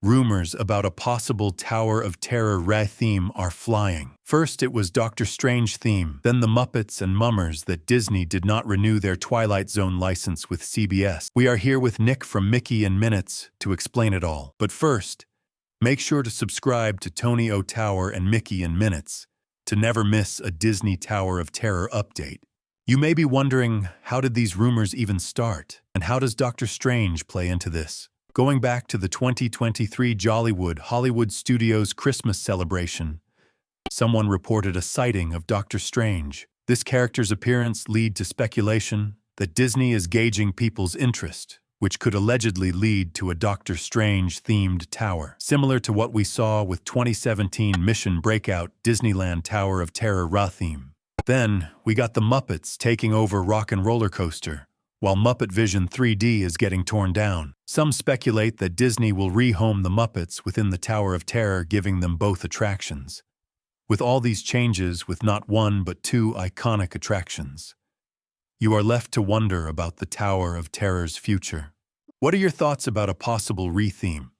Rumors about a possible Tower of Terror Retheme are flying. First it was Doctor Strange theme, then the Muppets and Mummers that Disney did not renew their Twilight Zone license with CBS. We are here with Nick from Mickey and Minutes to explain it all. But first, make sure to subscribe to Tony O Tower and Mickey and Minutes to never miss a Disney Tower of Terror update. You may be wondering, how did these rumors even start? And how does Doctor Strange play into this? Going back to the 2023 Jollywood Hollywood Studios Christmas celebration, someone reported a sighting of Doctor Strange. This character's appearance led to speculation that Disney is gauging people's interest, which could allegedly lead to a Doctor Strange-themed tower, similar to what we saw with 2017 Mission Breakout Disneyland Tower of Terror Retheme. Then, we got the Muppets taking over Rock and Roller Coaster, while Muppet Vision 3D is getting torn down. Some speculate that Disney will rehome the Muppets within the Tower of Terror, giving them both attractions. With all these changes, with not one but two iconic attractions, you are left to wonder about the Tower of Terror's future. What are your thoughts about a possible retheme?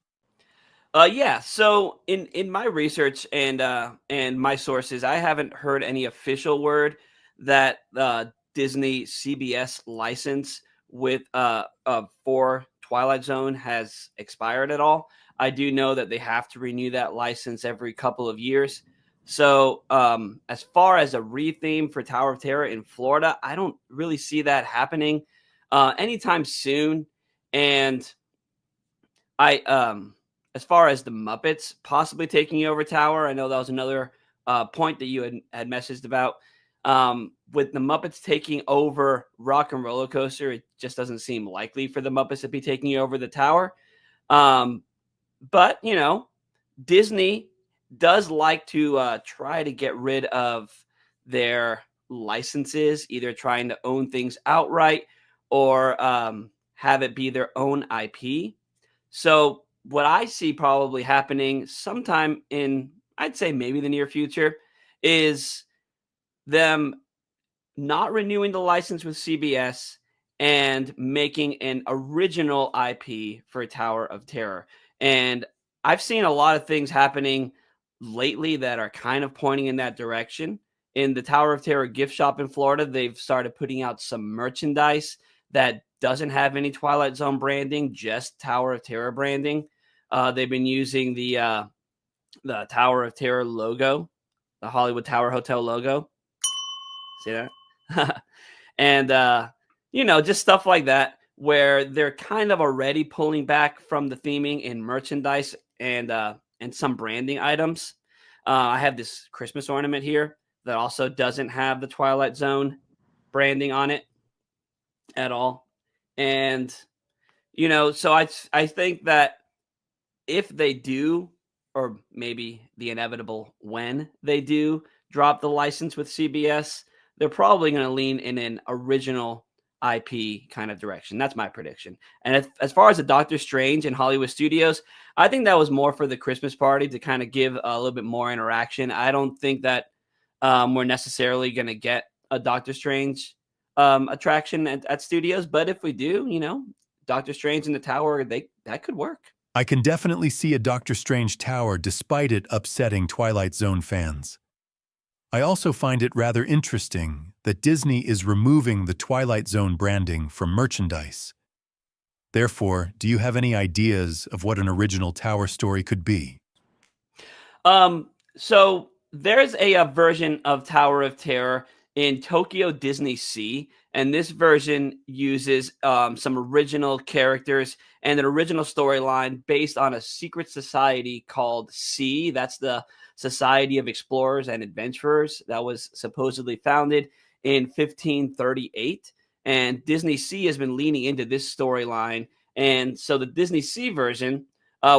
Yeah. So in my research and my sources, I haven't heard any official word that Disney CBS license with for Twilight Zone has expired at all. I do know that they have to renew that license every couple of years. So as far as a retheme for Tower of Terror in Florida, I don't really see that happening anytime soon. And I as far as the Muppets possibly taking over Tower, I know that was another point that you had messaged about. With the Muppets taking over Rock and Roller Coaster, it just doesn't seem likely for the Muppets to be taking over the tower. But, Disney does like to try to get rid of their licenses, either trying to own things outright or have it be their own IP. So what I see probably happening sometime in, I'd say maybe the near future, is them not renewing the license with CBS and making an original IP for Tower of Terror. And I've seen a lot of things happening lately that are kind of pointing in that direction. In the Tower of Terror gift shop in Florida, they've started putting out some merchandise that doesn't have any Twilight Zone branding, just Tower of Terror branding. They've been using the Tower of Terror logo, the Hollywood Tower Hotel logo. See that? And, just stuff like that, where they're kind of already pulling back from the theming in merchandise and some branding items. I have this Christmas ornament here that also doesn't have the Twilight Zone branding on it at all. And, so I think that if they do, or maybe the inevitable when they do drop the license with CBS, they're probably going to lean in an original IP kind of direction. That's my prediction. And as far as the Doctor Strange and Hollywood Studios, I think that was more for the Christmas party to kind of give a little bit more interaction. I don't think that we're necessarily going to get a Doctor Strange attraction at studios. But if we do, Doctor Strange in the tower, that could work. I can definitely see a Doctor Strange tower despite it upsetting Twilight Zone fans. I also find it rather interesting that Disney is removing the Twilight Zone branding from merchandise. Therefore, do you have any ideas of what an original tower story could be? So there's a version of Tower of Terror in Tokyo Disney Sea, and this version uses some original characters and an original storyline based on a secret society called Sea. That's the Society of Explorers and Adventurers that was supposedly founded in 1538. And Disney Sea has been leaning into this storyline. And so the Disney Sea version,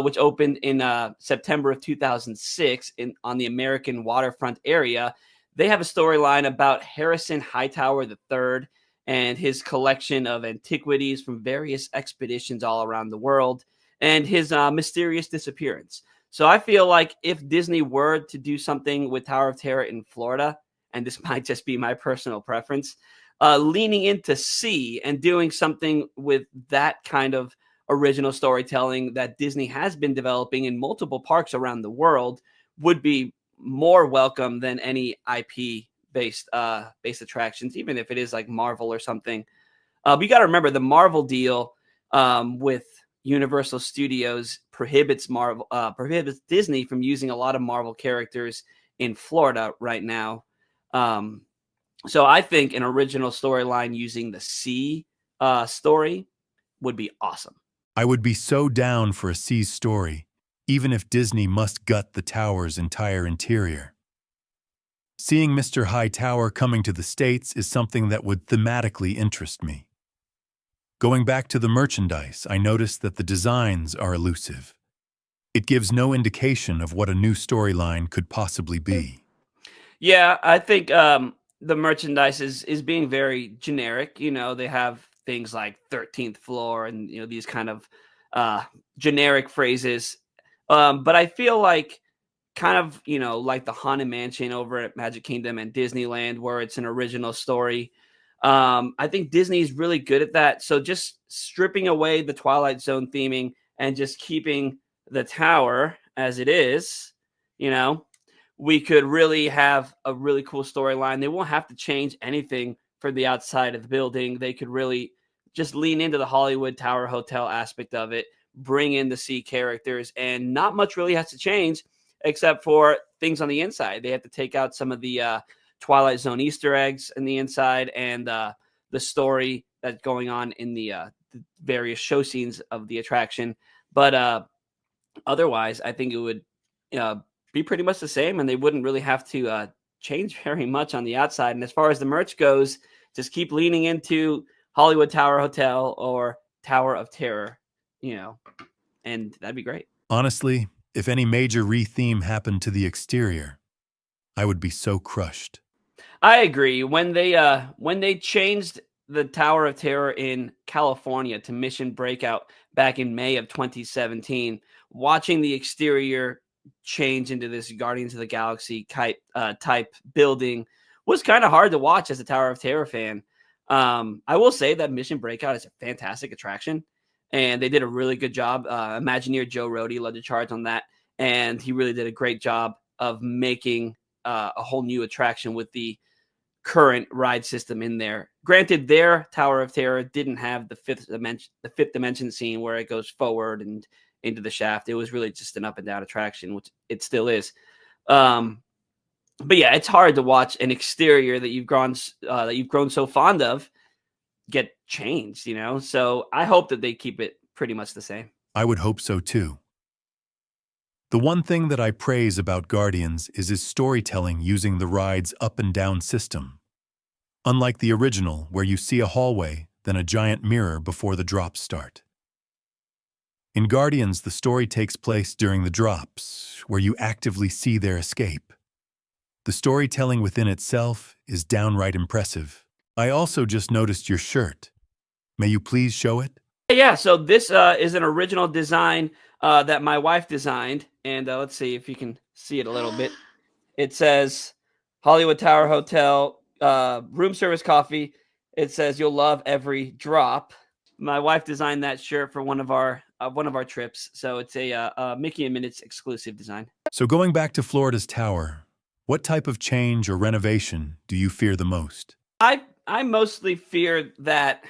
which opened in September of 2006 on the American waterfront area, they have a storyline about Harrison Hightower III and his collection of antiquities from various expeditions all around the world and his mysterious disappearance. So I feel like if Disney were to do something with Tower of Terror in Florida, and this might just be my personal preference, leaning into sea and doing something with that kind of original storytelling that Disney has been developing in multiple parks around the world would be more welcome than any IP based attractions, even if it is like Marvel or something. But you got to remember the Marvel deal with Universal Studios prohibits Disney from using a lot of Marvel characters in Florida right now. Um, so I think an original storyline using the sea story would be awesome. I would be so down for a sea story, even if Disney must gut the tower's entire interior. Seeing Mr. High Tower coming to the States is something that would thematically interest me. Going back to the merchandise, I noticed that the designs are elusive. It gives no indication of what a new storyline could possibly be. Yeah, I think the merchandise is being very generic. You know, they have things like 13th floor and these kind of generic phrases. But I feel like kind of like the Haunted Mansion over at Magic Kingdom and Disneyland, where it's an original story. I think Disney's really good at that. So just stripping away the Twilight Zone theming and just keeping the tower as it is, you know, we could really have a really cool storyline. They won't have to change anything for the outside of the building. They could really just lean into the Hollywood Tower Hotel aspect of it, bring in the sea characters, and not much really has to change except for things on the inside. They have to take out some of the Twilight Zone Easter eggs in the inside and the story that's going on in the various show scenes of the attraction. But otherwise, I think it would be pretty much the same, and they wouldn't really have to change very much on the outside. And as far as the merch goes, just keep leaning into Hollywood Tower Hotel or Tower of Terror, and that'd be great. Honestly, if any major retheme happened to the exterior, I would be so crushed. I agree. When they changed the Tower of Terror in California to Mission Breakout back in May of 2017, watching the exterior change into this Guardians of the Galaxy type building was kind of hard to watch as a Tower of Terror fan. I will say that Mission Breakout is a fantastic attraction, and they did a really good job. Imagineer Joe Rohde led the charge on that, and he really did a great job of making a whole new attraction with the current ride system in there. Granted, their Tower of Terror didn't have the fifth dimension scene where it goes forward and into the shaft. It was really just an up and down attraction, which it still is. But yeah, it's hard to watch an exterior that you've grown so fond of get changed, So I hope that they keep it pretty much the same. I would hope so too. The one thing that I praise about Guardians is his storytelling using the ride's up and down system. Unlike the original, where you see a hallway, then a giant mirror before the drops start. In Guardians, the story takes place during the drops, where you actively see their escape. The storytelling within itself is downright impressive. I also just noticed your shirt. May you please show it? Yeah, so this is an original design that my wife designed, and let's see if you can see it a little bit. It says Hollywood Tower Hotel, room service coffee. It says you'll love every drop. My wife designed that shirt for one of our trips, so it's a Mickey and Minutes exclusive design. So going back to Florida's tower, what type of change or renovation do you fear the most? I mostly fear that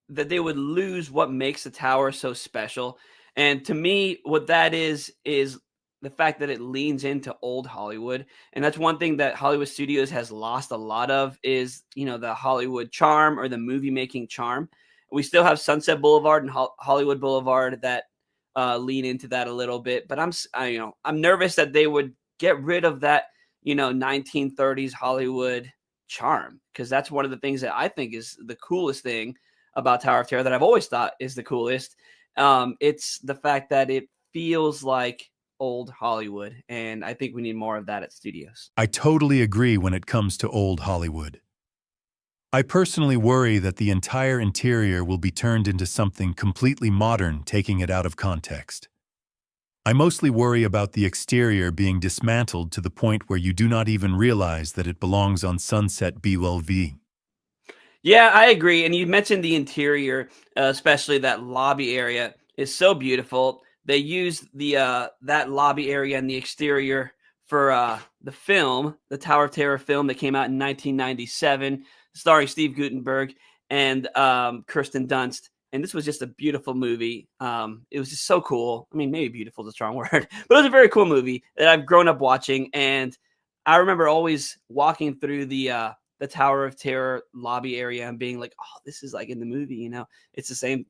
they would lose what makes the tower so special. And to me, what that is the fact that it leans into old Hollywood. And that's one thing that Hollywood Studios has lost a lot of is, the Hollywood charm or the movie making charm. We still have Sunset Boulevard and Hollywood Boulevard that lean into that a little bit. But I'm nervous that they would get rid of that, 1930s Hollywood charm, because that's one of the things that I think is the coolest thing about Tower of Terror that I've always thought is the coolest. It's the fact that it feels like old Hollywood, and I think we need more of that at studios. I totally agree when it comes to old Hollywood. I personally worry that the entire interior will be turned into something completely modern, taking it out of context. I mostly worry about the exterior being dismantled to the point where you do not even realize that it belongs on Sunset BLV. Yeah, I agree. And you mentioned the interior, especially that lobby area. is so beautiful. They used that lobby area and the exterior for the film, the Tower of Terror film that came out in 1997, starring Steve Guttenberg and Kirsten Dunst. And this was just a beautiful movie. It was just so cool. I mean, maybe beautiful is a strong word, but it was a very cool movie that I've grown up watching. And I remember always walking through the Tower of Terror lobby area and being like, "Oh, this is like in the movie." It's the same.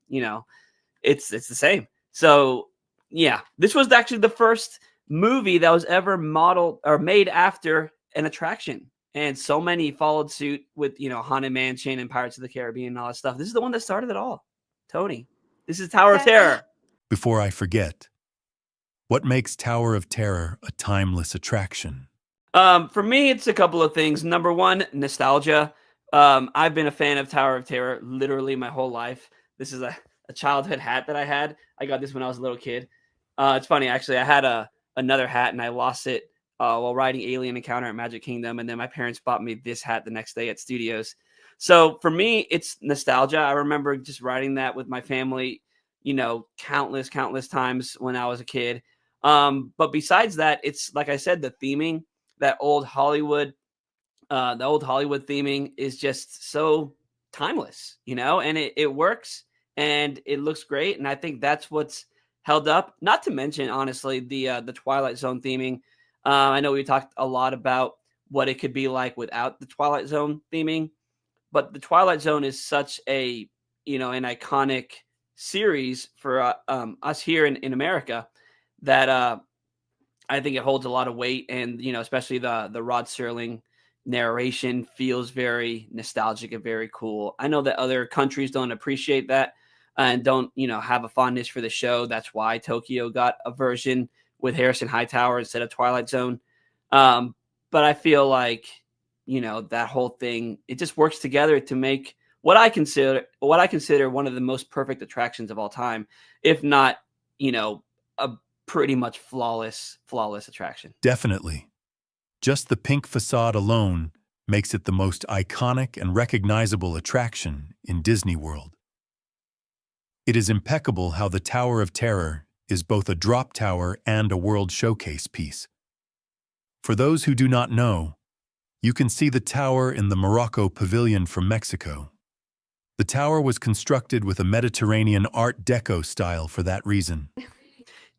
It's the same. So yeah, this was actually the first movie that was ever modeled or made after an attraction. And so many followed suit with, Haunted Mansion and Pirates of the Caribbean and all that stuff. This is the one that started it all. Tony, this is Tower of Terror. Before I forget, what makes Tower of Terror a timeless attraction? For me, it's a couple of things. Number one, nostalgia. I've been a fan of Tower of Terror literally my whole life. This is a childhood hat that I had. I got this when I was a little kid. It's funny, actually. I had another hat and I lost it while riding Alien Encounter at Magic Kingdom. And then my parents bought me this hat the next day at Studios. So for me, it's nostalgia. I remember just riding that with my family, countless times when I was a kid. But besides that, it's like I said, the theming, that old Hollywood, the old Hollywood theming is just so timeless, and it works and it looks great. And I think that's what's held up. Not to mention, honestly, the Twilight Zone theming. I know we talked a lot about what it could be like without the Twilight Zone theming. But the Twilight Zone is such an iconic series for us here in America that I think it holds a lot of weight. And, especially the Rod Serling narration feels very nostalgic and very cool. I know that other countries don't appreciate that and don't, have a fondness for the show. That's why Tokyo got a version with Harrison Hightower instead of Twilight Zone. But I feel like, that whole thing, it just works together to make what I consider one of the most perfect attractions of all time, if not, a pretty much flawless attraction. Definitely. Just the pink facade alone makes it the most iconic and recognizable attraction in Disney World. It is impeccable how the Tower of Terror is both a drop tower and a world showcase piece. For those who do not know, you can see the tower in the Morocco Pavilion from Mexico. The tower was constructed with a Mediterranean Art Deco style for that reason.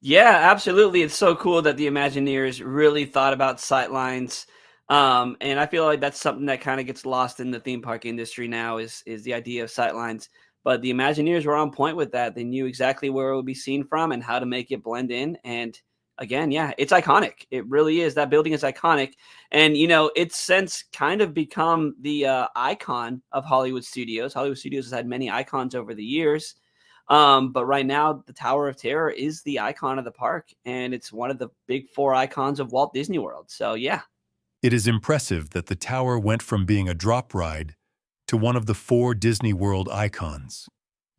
Yeah, absolutely. It's so cool that the Imagineers really thought about sightlines. And I feel like that's something that kind of gets lost in the theme park industry now is the idea of sightlines. But the Imagineers were on point with that. They knew exactly where it would be seen from and how to make it blend in. And again, yeah, it's iconic. It really is. That building is iconic. And, it's since kind of become the icon of Hollywood Studios. Hollywood Studios has had many icons over the years. But right now, the Tower of Terror is the icon of the park. And it's one of the big four icons of Walt Disney World. So, yeah. It is impressive that the tower went from being a drop ride to one of the four Disney World icons.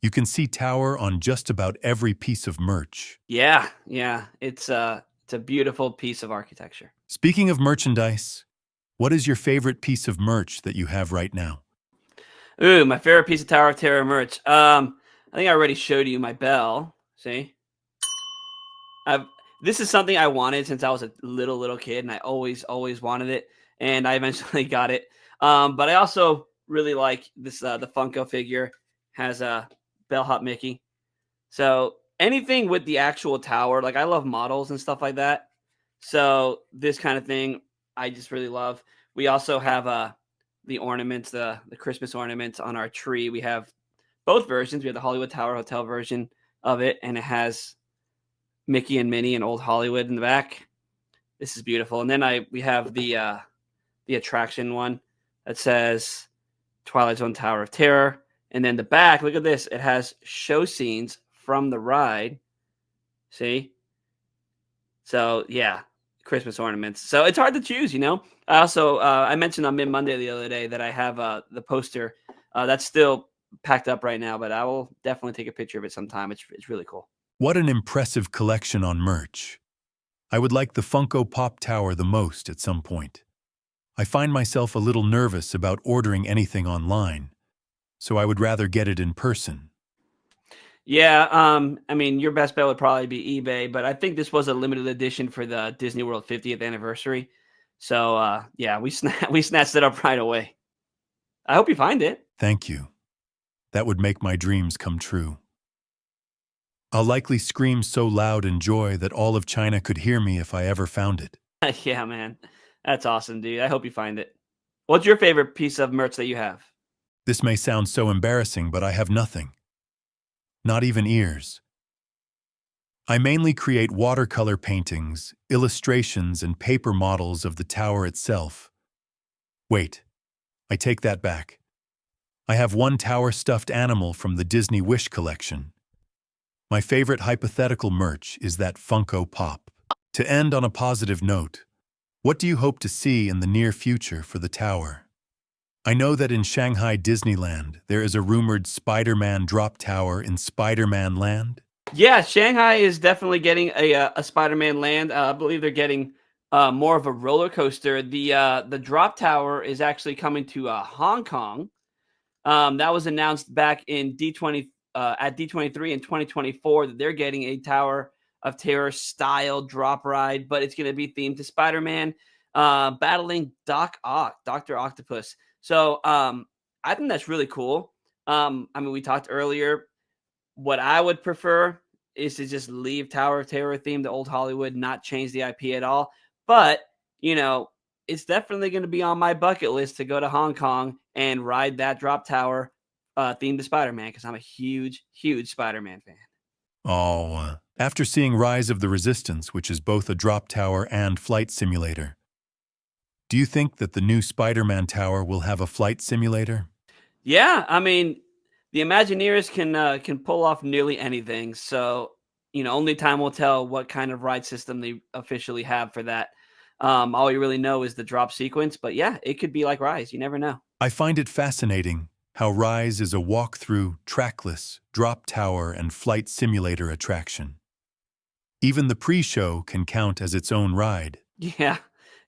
You can see Tower on just about every piece of merch. Yeah. It's a beautiful piece of architecture. Speaking of merchandise, what is your favorite piece of merch that you have right now? Ooh, my favorite piece of Tower of Terror merch. I think I already showed you my bell. See? This is something I wanted since I was a little kid, and I always wanted it, and I eventually got it. But I also really like this. The Funko figure has a Bellhop Mickey. So anything with the actual tower, like I love models and stuff like that. So this kind of thing, I just really love. We also have the ornaments, the Christmas ornaments on our tree. We have both versions. We have the Hollywood Tower Hotel version of it, and it has Mickey and Minnie and Old Hollywood in the back. This is beautiful. And then we have the attraction one that says Twilight Zone Tower of Terror. And then the back, look at this. It has show scenes from the ride. See? So, yeah, Christmas ornaments. So it's hard to choose, I also, I mentioned on Mid-Monday the other day that I have the poster. That's still packed up right now, but I will definitely take a picture of it sometime. It's really cool. What an impressive collection on merch. I would like the Funko Pop Tower the most at some point. I find myself a little nervous about ordering anything online, so I would rather get it in person. Yeah, I mean, your best bet would probably be eBay, but I think this was a limited edition for the Disney World 50th anniversary. So, yeah, we snatched it up right away. I hope you find it. Thank you. That would make my dreams come true. I'll likely scream so loud in joy that all of China could hear me if I ever found it. Yeah, man. That's awesome, dude. I hope you find it. What's your favorite piece of merch that you have? This may sound so embarrassing, but I have nothing. Not even ears. I mainly create watercolor paintings, illustrations, and paper models of the tower itself. Wait, I take that back. I have one tower stuffed animal from the Disney Wish collection. My favorite hypothetical merch is that Funko Pop. To end on a positive note, what do you hope to see in the near future for the tower? I know that in Shanghai Disneyland, there is a rumored Spider-Man drop tower in SpiderMan Land. Yeah, Shanghai is definitely getting a Spider-Man Land. I believe they're getting more of a roller coaster. The drop tower is actually coming to Hong Kong. That was announced back in D20 at D23 in 2024 that they're getting a Tower of Terror style drop ride, but it's going to be themed to Spider-Man battling Dr. Octopus. So I think that's really cool. I mean, we talked earlier. What I would prefer is to just leave Tower of Terror theme to old Hollywood, not change the IP at all. But, you know, it's definitely going to be on my bucket list to go to Hong Kong and ride that drop tower themed to Spider-Man because I'm a huge, huge Spider-Man fan. Oh, after seeing Rise of the Resistance, which is both a drop tower and flight simulator, do you think that the new Spider-Man tower will have a flight simulator? Yeah, I mean, the Imagineers can pull off nearly anything. So, you know, only time will tell what kind of ride system they officially have for that. All you really know is the drop sequence, but yeah, it could be like Rise. You never know. I find it fascinating how Rise is a walk-through, trackless, drop tower and flight simulator attraction. Even the pre-show can count as its own ride. Yeah,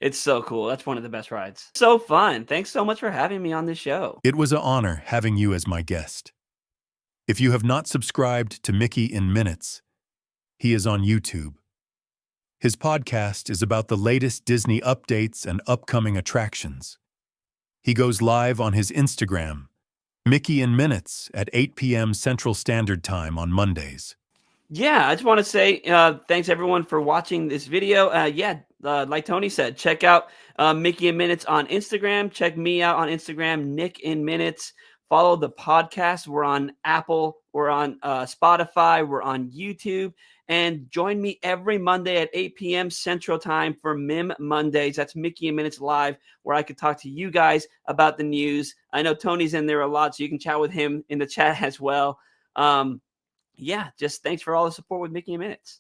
it's so cool. That's one of the best rides. So fun. Thanks so much for having me on this show. It was an honor having you as my guest. If you have not subscribed to Mickey in Minutes, he is on YouTube. His podcast is about the latest Disney updates and upcoming attractions. He goes live on his Instagram, Mickey in Minutes, at 8 p.m. Central Standard Time on Mondays. Yeah, I just want to say thanks everyone for watching this video. Like Tony said, check out Mickey in Minutes on Instagram. Check me out on Instagram, Nick in Minutes. Follow the podcast. We're on Apple. We're on Spotify. We're on YouTube. And join me every Monday at 8 p.m. Central Time for MIM Mondays. That's Mickey in Minutes Live, where I could talk to you guys about the news. I know Tony's in there a lot, so you can chat with him in the chat as well. Yeah, just thanks for all the support with Mickey in Minutes.